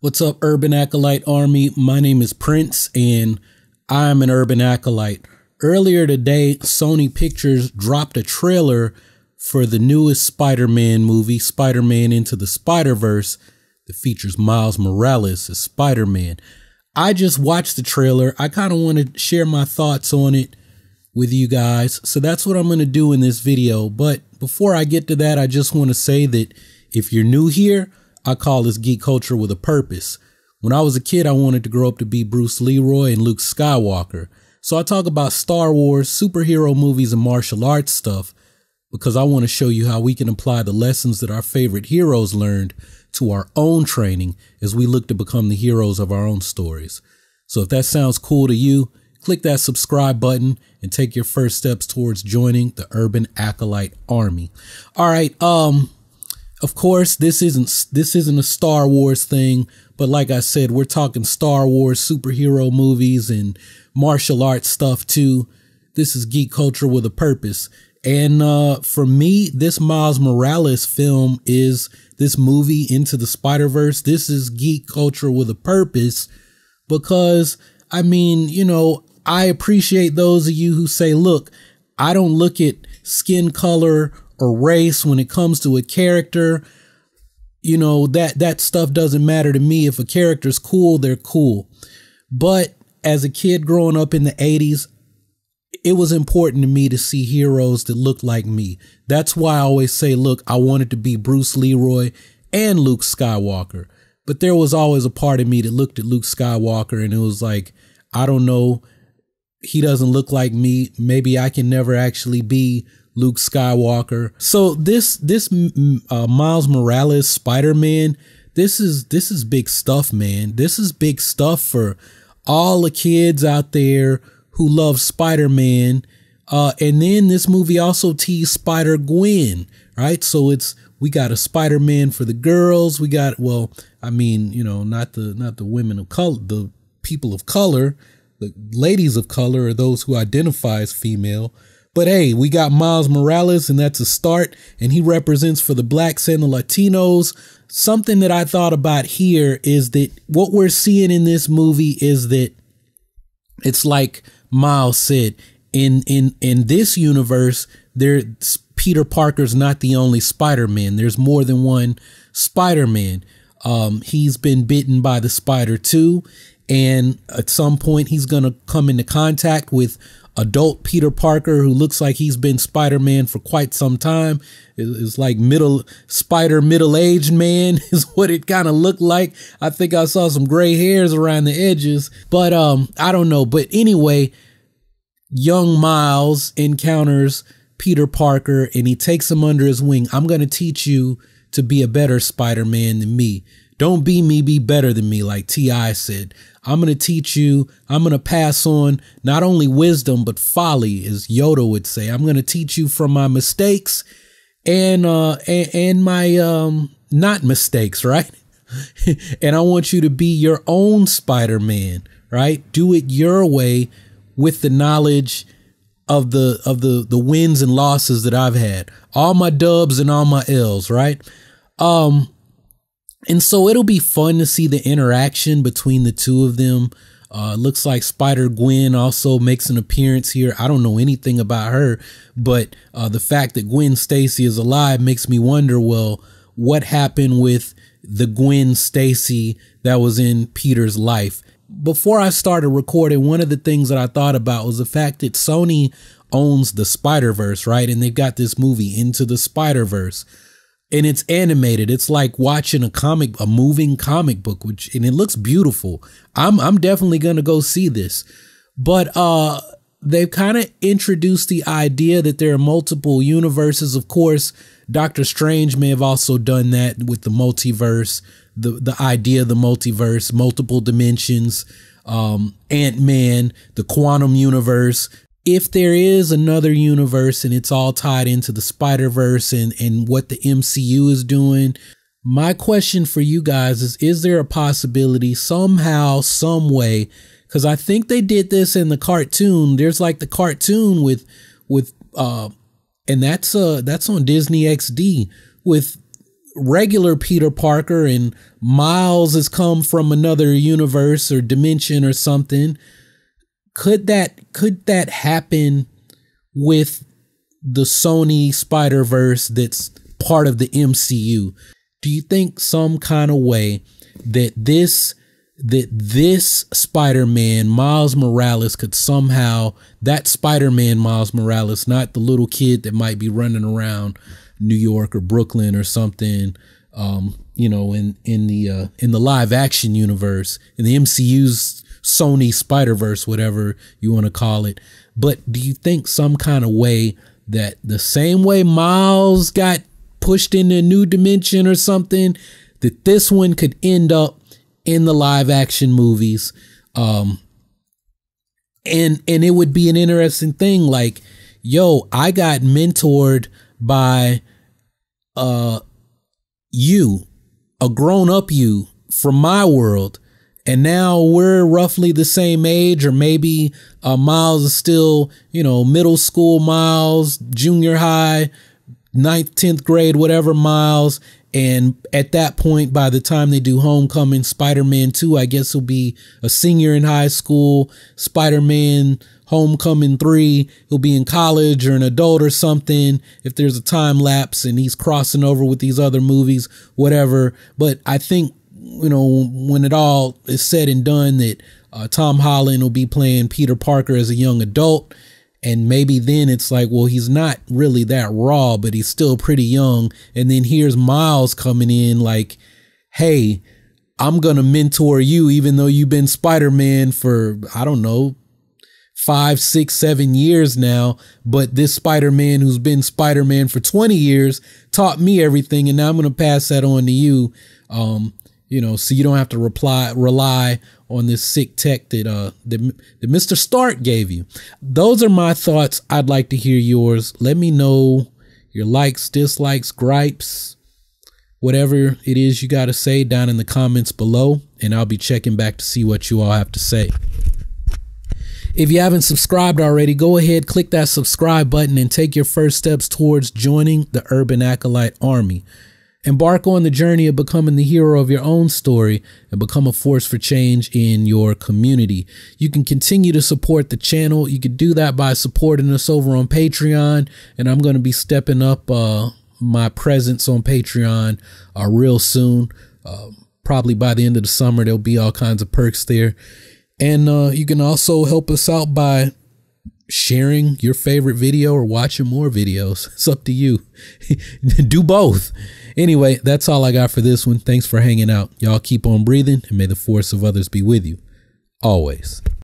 What's up, Urban Acolyte Army? My name is Prince, and I'm an Urban Acolyte. Earlier today, Sony Pictures dropped a trailer for the newest Spider-Man movie, Spider-Man Into the Spider-Verse, that features Miles Morales as Spider-Man. I just watched the trailer. I kind of want to share my thoughts on it with you guys, so that's what I'm going to do in this video. But before I get to that, I just want to say that if you're new here, I call this geek culture with a purpose. When I was a kid, I wanted to grow up to be Bruce Leroy and Luke Skywalker. So I talk about Star Wars, superhero movies, and martial arts stuff because I want to show you how we can apply the lessons that our favorite heroes learned to our own training as we look to become the heroes of our own stories. So if that sounds cool to you, click that subscribe button and take your first steps towards joining the Urban Acolyte Army. All right. Of course, this isn't a Star Wars thing, but like I said, we're talking Star Wars superhero movies and martial arts stuff too. This is geek culture with a purpose. And for me, this Miles Morales film is this movie Into the Spider-Verse. This is geek culture with a purpose because, I mean, you know, I appreciate those of you who say, look, I don't look at skin color or race when it comes to a character. You know, that stuff doesn't matter to me. If a character's cool, they're cool. But as a kid growing up in the 80s, it was important to me to see heroes that looked like me. That's why I always say, look, I wanted to be Bruce Leroy and Luke Skywalker. But there was always a part of me that looked at Luke Skywalker and it was like, I don't know, he doesn't look like me. Maybe I can never actually be Luke Skywalker. So this Miles Morales Spider-Man, this is big stuff, man. This is big stuff for all the kids out there who love Spider-Man. And then this movie also teased Spider-Gwen, right? So we got a Spider-Man for the girls. We got, well, I mean, you know, not the women of color, the people of color, the ladies of color, or those who identify as female. But hey, we got Miles Morales, and that's a start, and he represents for the blacks and the Latinos. Something that I thought about here is that what we're seeing in this movie is that it's like Miles said, in this universe, Peter Parker's not the only Spider-Man. There's more than one Spider-Man. He's been bitten by the spider too, and at some point he's going to come into contact with adult Peter Parker, who looks like he's been Spider-Man for quite some time. It's like middle-aged man is what it kind of looked like. I think I saw some gray hairs around the edges, but I don't know. But anyway, young Miles encounters Peter Parker and he takes him under his wing. I'm going to teach you to be a better Spider-Man than me. Don't be me, be better than me, like T.I. said. I'm going to teach you. I'm going to pass on not only wisdom, but folly, as Yoda would say. I'm going to teach you from my mistakes and my not mistakes, right? And I want you to be your own Spider-Man, right? Do it your way with the knowledge of the wins and losses that I've had. All my dubs and all my L's, right? And so it'll be fun to see the interaction between the two of them. Looks like Spider-Gwen also makes an appearance here. I don't know anything about her, but the fact that Gwen Stacy is alive makes me wonder, well, what happened with the Gwen Stacy that was in Peter's life? Before I started recording, one of the things that I thought about was the fact that Sony owns the Spider-Verse, right? And they've got this movie Into the Spider-Verse. And it's animated. It's like watching a moving comic book, and it looks beautiful. I'm definitely going to go see this. But they've kind of introduced the idea that there are multiple universes. Of course, Doctor Strange may have also done that with the multiverse, the idea of the multiverse, multiple dimensions, Ant-Man, the quantum universe. If there is another universe and it's all tied into the Spider-Verse and what the MCU is doing, my question for you guys is there a possibility somehow, some way, because I think they did this in the cartoon. There's like the cartoon with and that's on Disney XD with regular Peter Parker and Miles has come from another universe or dimension or something. Could that happen with the Sony Spider-Verse that's part of the MCU? Do you think some kind of way that this Spider-Man, Miles Morales, could somehow, that Spider-Man Miles Morales, not the little kid that might be running around New York or Brooklyn or something, you know, in the live action universe, in the MCU's Sony Spider-Verse, whatever you want to call it. But do you think some kind of way that the same way Miles got pushed into a new dimension or something, that this one could end up in the live action movies? And it would be an interesting thing. Like, yo, I got mentored by you, a grown up you from my world. And now we're roughly the same age, or maybe Miles is still, you know, middle school Miles, junior high, 9th, 10th grade, whatever Miles. And at that point, by the time they do Homecoming, Spider-Man 2, I guess he'll be a senior in high school. Spider-Man Homecoming 3, he'll be in college or an adult or something, if there's a time lapse and he's crossing over with these other movies, whatever. But I think, you know, when it all is said and done, that Tom Holland will be playing Peter Parker as a young adult. And maybe then it's like, well, he's not really that raw, but he's still pretty young. And then here's Miles coming in like, hey, I'm going to mentor you, even though you've been Spider-Man for, I don't know, 5, 6, 7 years now. But this Spider-Man who's been Spider-Man for 20 years taught me everything. And now I'm going to pass that on to you. You know, so you don't have to rely on this sick tech that Mr. Stark gave you. Those are my thoughts. I'd like to hear yours. Let me know your likes, dislikes, gripes, whatever it is you got to say down in the comments below, and I'll be checking back to see what you all have to say. If you haven't subscribed already, go ahead, click that subscribe button and take your first steps towards joining the Urban Acolyte Army. Embark on the journey of becoming the hero of your own story and become a force for change in your community. You can continue to support the channel. You can do that by supporting us over on Patreon. And I'm going to be stepping up my presence on Patreon real soon. Probably by the end of the summer, there'll be all kinds of perks there. And you can also help us out by sharing your favorite video or watching more videos. It's up to you. Do both. Anyway, that's all I got for this one. Thanks for hanging out. Y'all keep on breathing, and may the force of others be with you always.